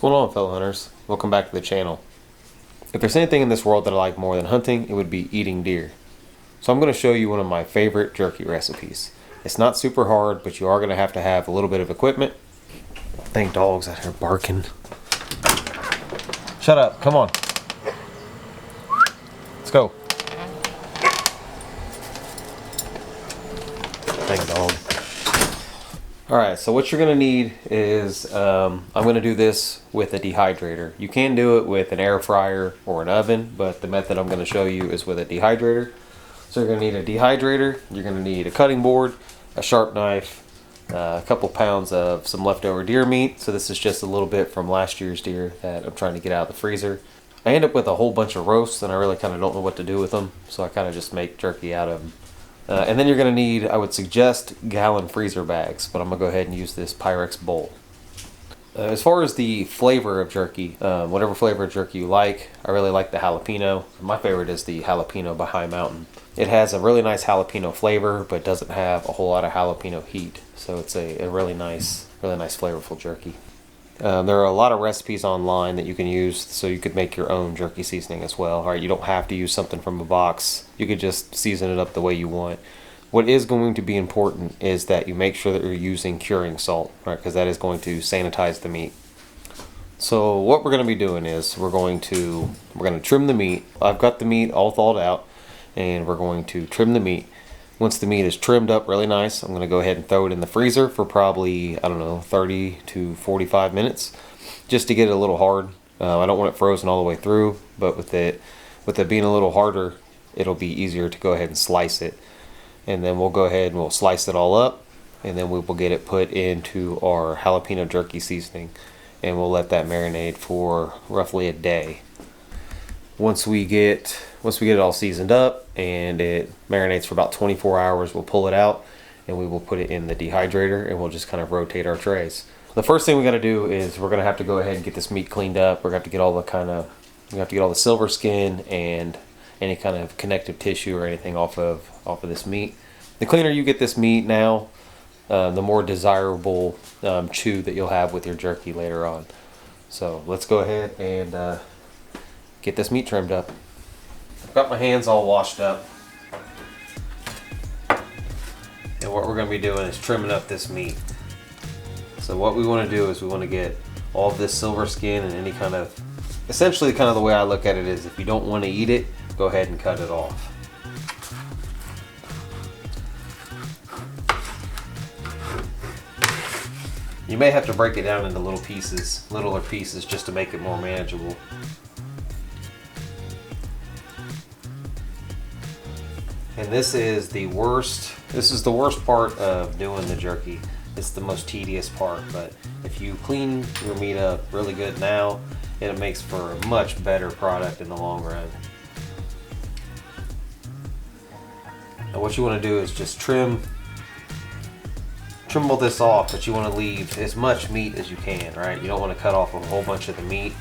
going on, fellow hunters? Welcome back to the channel. If there's anything in this world that I like more than hunting, it would be eating deer. So I'm going to show you one of my favorite jerky recipes. It's not super hard, but you are going to have a little bit of equipment. Dang dogs out here barking. Shut up, come on. Let's go. Dang dog. Alright, so what you're going to need is, I'm going to do this with a dehydrator. You can do it with an air fryer or an oven, but the method I'm going to show you is with a dehydrator. So you're going to need a dehydrator, you're going to need a cutting board, a sharp knife, a couple pounds of some leftover deer meat. So this is just a little bit from last year's deer that I'm trying to get out of the freezer. I end up with a whole bunch of roasts and I really kind of don't know what to do with them, so I kind of just make jerky out of them. And then you're going to need, I would suggest, gallon freezer bags, but I'm going to go ahead and use this Pyrex bowl. As far as the flavor of jerky, whatever flavor of jerky you like, I really like the jalapeno. My favorite is the jalapeno by High Mountain. It has a really nice jalapeno flavor, but doesn't have a whole lot of jalapeno heat. So it's a really nice flavorful jerky. There are a lot of recipes online that you can use, so you could make your own jerky seasoning as well. Alright, you don't have to use something from a box. You could just season it up the way you want. What is going to be important is that you make sure that you're using curing salt, right? Because that is going to sanitize the meat. So what we're going to be doing is we're going to trim the meat. I've got the meat all thawed out, and we're going to trim the meat. Once the meat is trimmed up really nice, I'm going to go ahead and throw it in the freezer for probably, I don't know, 30 to 45 minutes, just to get it a little hard. I don't want it frozen all the way through, but with it being a little harder, it'll be easier to go ahead and slice it. And then we'll go ahead and we'll slice it all up, and then we will get it put into our jalapeno jerky seasoning, and we'll let that marinate for roughly a day. Once we get it all seasoned up and it marinates for about 24 hours, we'll pull it out and we will put it in the dehydrator, and we'll just kind of rotate our trays. The first thing we got to do is we're going to have to go ahead and get this meat cleaned up. We're going to have to get all the silver skin and any kind of connective tissue or anything off of this meat. The cleaner you get this meat now, the more desirable chew that you'll have with your jerky later on. So let's go ahead and get this meat trimmed up. I've got my hands all washed up, and what we're going to be doing is trimming up this meat. So what we want to do is we want to get all of this silver skin and any kind of, essentially kind of the way I look at it is, if you don't want to eat it, go ahead and cut it off. You may have to break it down into littler pieces just to make it more manageable. And this is the worst part of doing the jerky. It's the most tedious part, but if you clean your meat up really good now, it makes for a much better product in the long run. Now what you want to do is just trim all this off, but you want to leave as much meat as you can, right? You don't want to cut off a whole bunch of the meat.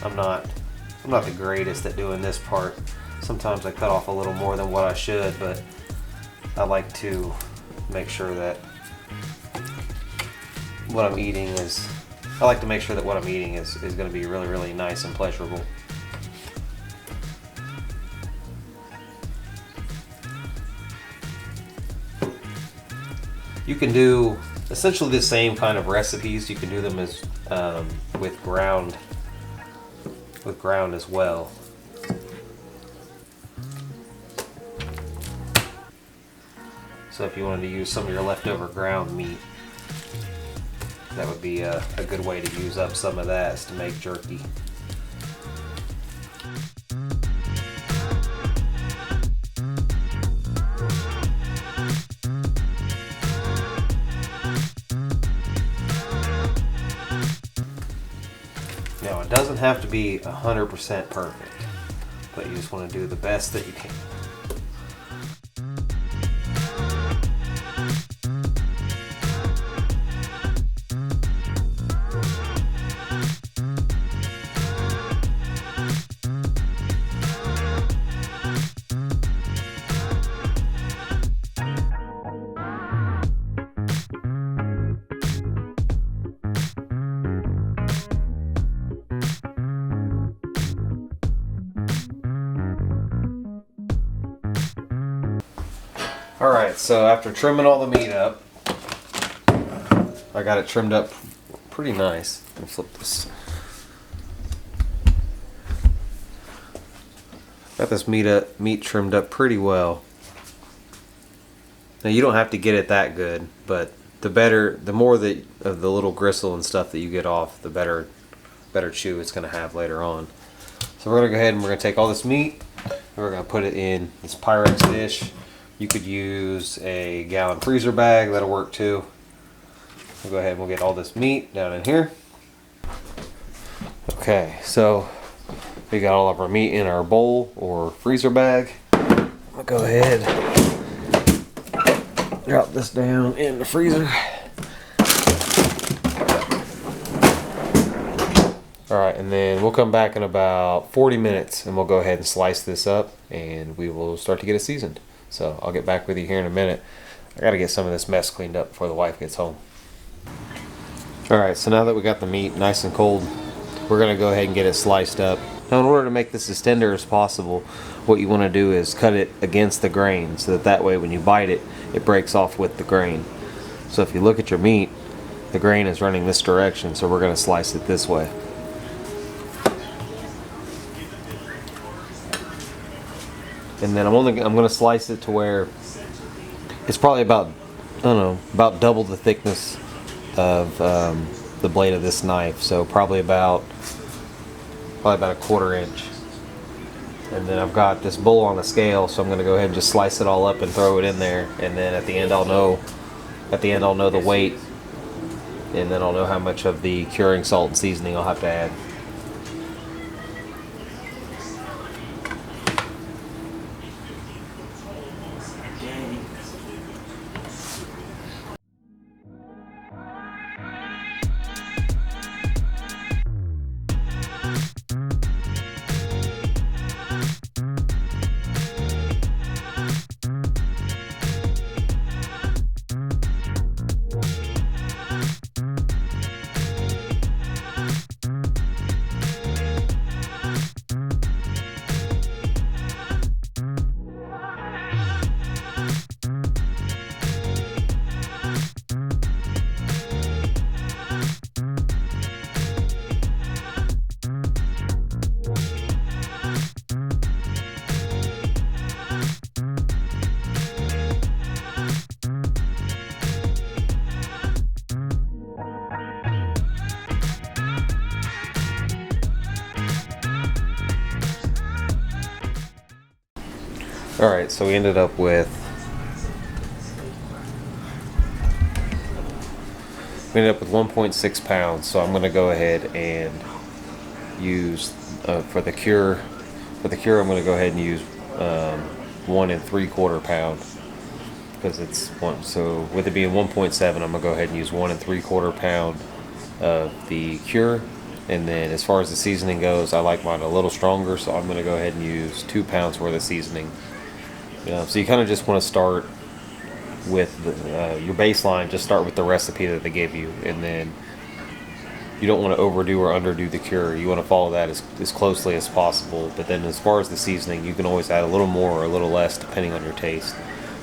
I'm not the greatest at doing this part. Sometimes I cut off a little more than what I should, but I like to make sure that what I'm eating is going to be really, really nice and pleasurable. You can do essentially the same kind of recipes. You can do them as with ground as well. So if you wanted to use some of your leftover ground meat, that would be a good way to use up some of that, is to make jerky. Now, it doesn't have to be 100% perfect, but you just want to do the best that you can. Alright, so after trimming all the meat up, I got it trimmed up pretty nice. Let me flip this. Got this meat trimmed up pretty well. Now you don't have to get it that good, but the more that of the little gristle and stuff that you get off, the better chew it's going to have later on. So we're going to go ahead and we're going to take all this meat and we're going to put it in this Pyrex dish. You could use a gallon freezer bag, that'll work too. We'll go ahead and we'll get all this meat down in here. Okay, so we got all of our meat in our bowl or freezer bag. I'll go ahead, drop this down in the freezer. Alright, and then we'll come back in about 40 minutes and we'll go ahead and slice this up and we will start to get it seasoned. So I'll get back with you here in a minute. I gotta get some of this mess cleaned up before the wife gets home. Alright, so now that we got the meat nice and cold, we're gonna go ahead and get it sliced up. Now in order to make this as tender as possible, what you want to do is cut it against the grain so that way when you bite it, it breaks off with the grain. So if you look at your meat, the grain is running this direction, so we're gonna slice it this way. And then I'm going to slice it to where it's probably about, I don't know, about double the thickness of the blade of this knife. So probably about a 1/4 inch. And then I've got this bowl on a scale, so I'm going to go ahead and just slice it all up and throw it in there. And then at the end I'll know the weight, and then I'll know how much of the curing salt and seasoning I'll have to add. Alright, so we ended up with 1.6 pounds, so I'm going to go ahead and use, for the cure I'm going to go ahead and use 1 3/4 pound, because it's one, so with it being 1.7, I'm going to go ahead and use 1 3/4 pound of the cure. And then as far as the seasoning goes, I like mine a little stronger, so I'm going to go ahead and use 2 pounds worth of seasoning. So you kind of just want to start with your baseline. Just start with the recipe that they give you, and then you don't want to overdo or underdo the cure. You want to follow that as closely as possible. But then as far as the seasoning, you can always add a little more or a little less depending on your taste.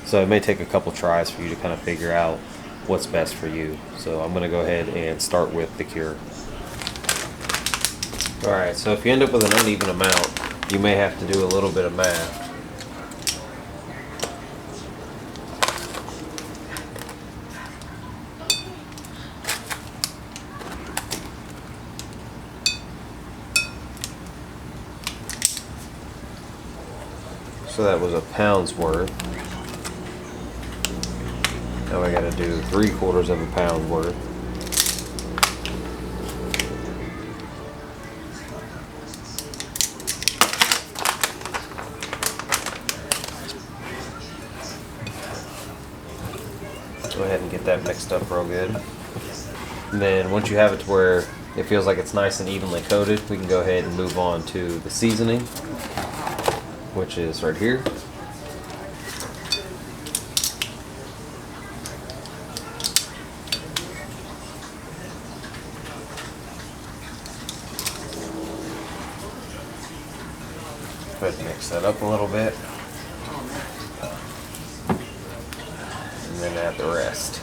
So it may take a couple tries for you to kind of figure out what's best for you. So I'm going to go ahead and start with the cure. Alright, so if you end up with an uneven amount, you may have to do a little bit of math. So that was a pound's worth. Now I gotta do 3/4 of a pound worth. Go ahead and get that mixed up real good. And then once you have it to where it feels like it's nice and evenly coated, we can go ahead and move on to the seasoning, which is right here. Go ahead and mix that up a little bit. and then add the rest.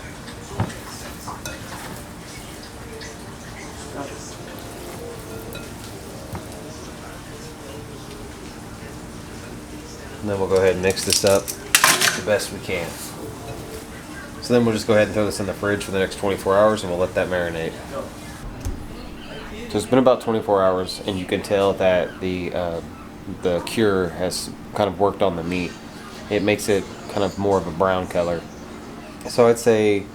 And then we'll go ahead and mix this up the best we can. So then we'll just go ahead and throw this in the fridge for the next 24 hours and we'll let that marinate. So it's been about 24 hours and you can tell that the cure has kind of worked on the meat. It makes it kind of more of a brown color. So I'd say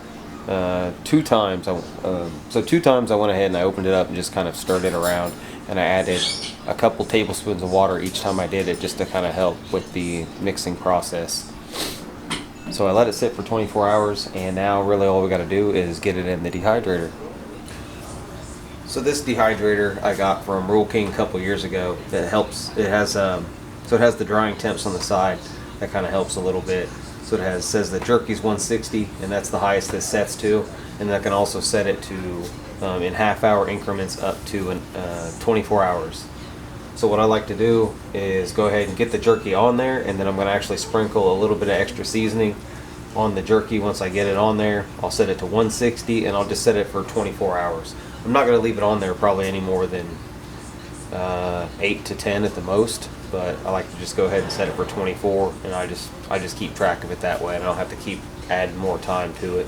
two times I went ahead and I opened it up and just kind of stirred it around, and I added a couple tablespoons of water each time I did it, just to kind of help with the mixing process. So I let it sit for 24 hours, and now really all we got to do is get it in the dehydrator. So this dehydrator I got from Rural King a couple years ago. That helps. It has so it has the drying temps on the side. That kind of helps a little bit. So it says the jerky's 160, and that's the highest this sets to. And I can also set it to in half-hour increments up to 24 hours. So what I like to do is go ahead and get the jerky on there, and then I'm going to actually sprinkle a little bit of extra seasoning on the jerky. Once I get it on there, I'll set it to 160, and I'll just set it for 24 hours. I'm not going to leave it on there probably any more than 8 to 10 at the most, but I like to just go ahead and set it for 24, and I just keep track of it that way, and I don't have to keep adding more time to it.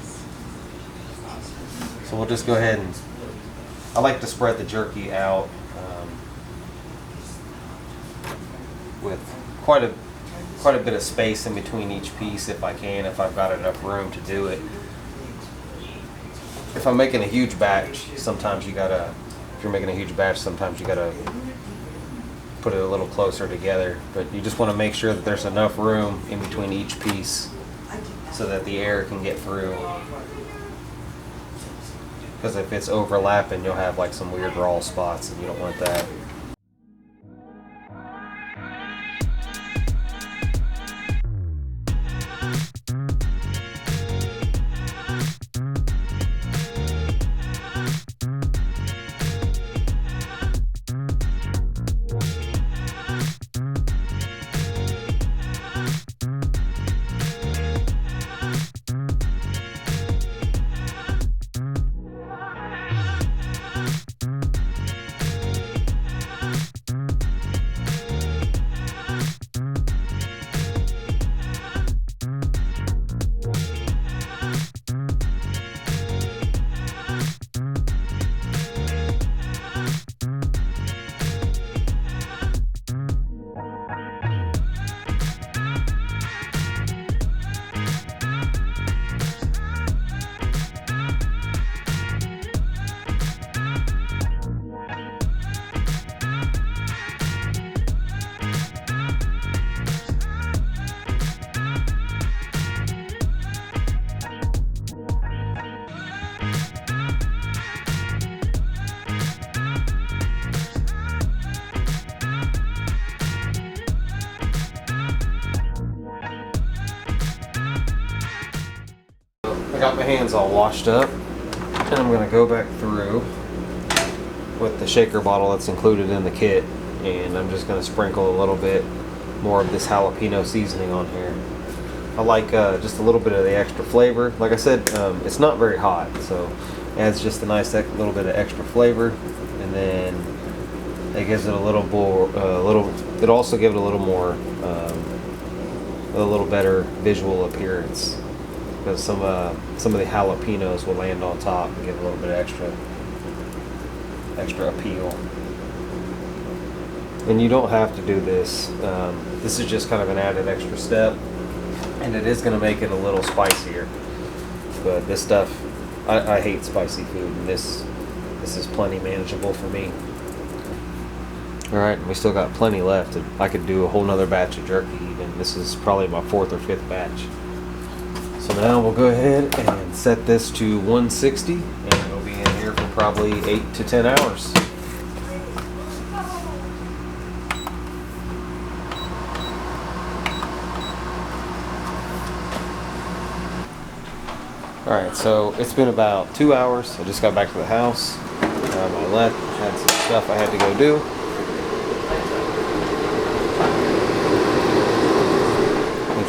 So we'll just go ahead and I like to spread the jerky out with quite a bit of space in between each piece if I can, if I've got enough room to do it. If I'm making a huge batch, sometimes if you're making a huge batch, sometimes you gotta put it a little closer together, but you just want to make sure that there's enough room in between each piece so that the air can get through. Because if it's overlapping, you'll have like some weird raw spots, and you don't want that. I got my hands all washed up, and I'm going to go back through with the shaker bottle that's included in the kit, and I'm just going to sprinkle a little bit more of this jalapeno seasoning on here. I like just a little bit of the extra flavor. Like I said, it's not very hot, so it adds just a nice little bit of extra flavor, and then it gives it a little more, it'll also give it a little more, a little better visual appearance, because some of the jalapenos will land on top and give a little bit of extra appeal. And you don't have to do this. This is just kind of an added extra step, and it is going to make it a little spicier. But this stuff, I hate spicy food, and this is plenty manageable for me. Alright, we still got plenty left. I could do a whole nother batch of jerky even. This is probably my 4th or 5th batch. So now we'll go ahead and set this to 160, and it'll be in here for probably 8 to 10 hours. Alright, so it's been about 2 hours. I just got back to the house. I had some stuff I had to go do.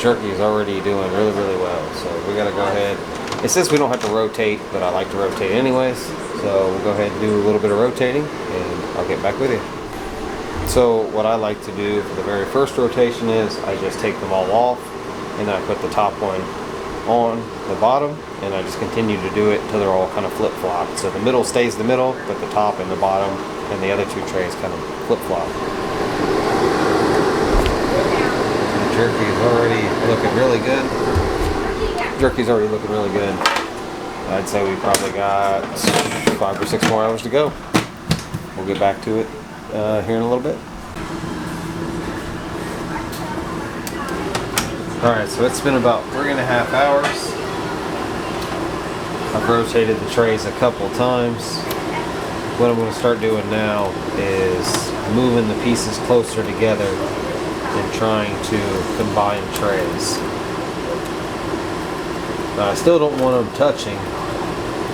jerky is already doing really, really well. So we gotta go ahead. It says we don't have to rotate, but I like to rotate anyways. So we'll go ahead and do a little bit of rotating and I'll get back with you. So what I like to do for the very first rotation is I just take them all off and then I put the top one on the bottom and I just continue to do it until they're all kind of flip-flop. So the middle stays the middle, but the top and the bottom and the other two trays kind of flip-flop. The jerky is already looking really good. Jerky's already looking really good. I'd say we probably got 5 or 6 more hours to go. We'll get back to it here in a little bit. Alright, so it's been about 3.5 hours. I've rotated the trays a couple times. What I'm going to start doing now is moving the pieces closer together and trying to combine trays. Now, I still don't want them touching.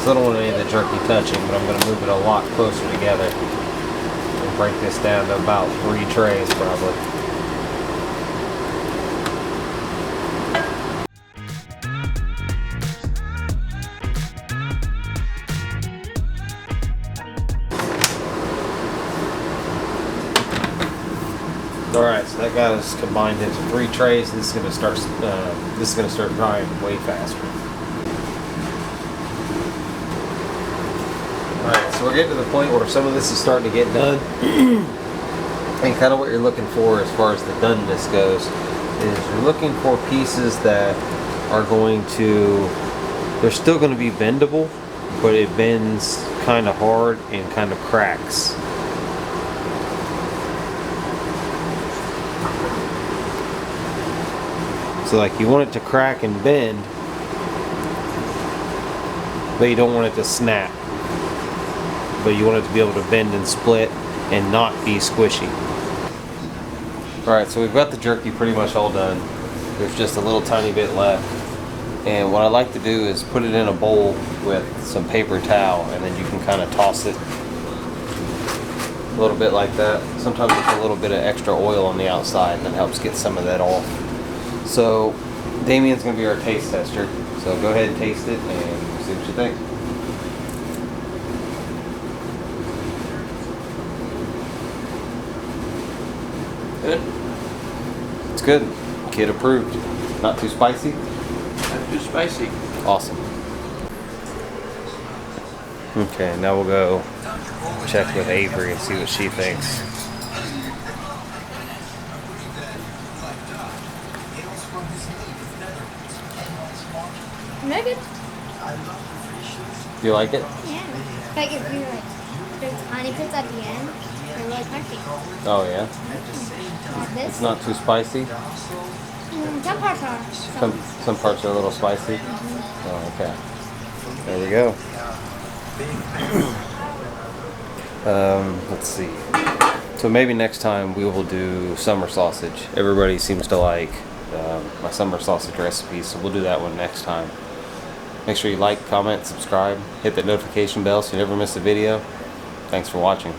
Still don't want any of the jerky touching, but I'm going to move it a lot closer together and break this down to about 3 trays probably. Alright, so that got us combined into 3 trays. This is going to start drying way faster. Alright, so we're getting to the point where some of this is starting to get done. And kind of what you're looking for as far as the doneness goes is you're looking for pieces that are going to, they're still going to be bendable, but it bends kind of hard and kind of cracks. So like you want it to crack and bend, but you don't want it to snap. But you want it to be able to bend and split and not be squishy. Alright, so we've got the jerky pretty much all done. There's just a little tiny bit left. And what I like to do is put it in a bowl with some paper towel and then you can kind of toss it a little bit like that. Sometimes with a little bit of extra oil on the outside and that helps get some of that off. So Damien's going to be our taste tester. So go ahead and taste it and see what you think. Good. It's good. Kid approved. Not too spicy? Not too spicy. Awesome. Okay, now we'll go check with Avery and see what she thinks. Nugget? You like it? Yeah. Like if you like there's tiny bits at the end, they're really crunchy. Oh yeah? Like this. It's not too spicy? Some parts are. Some parts are a little spicy? Mm-hmm. Oh, okay. There you go. Let's see. So maybe next time we will do summer sausage. Everybody seems to like my summer sausage recipe, so we'll do that one next time. Make sure you like, comment, subscribe, hit that notification bell so you never miss a video. Thanks for watching.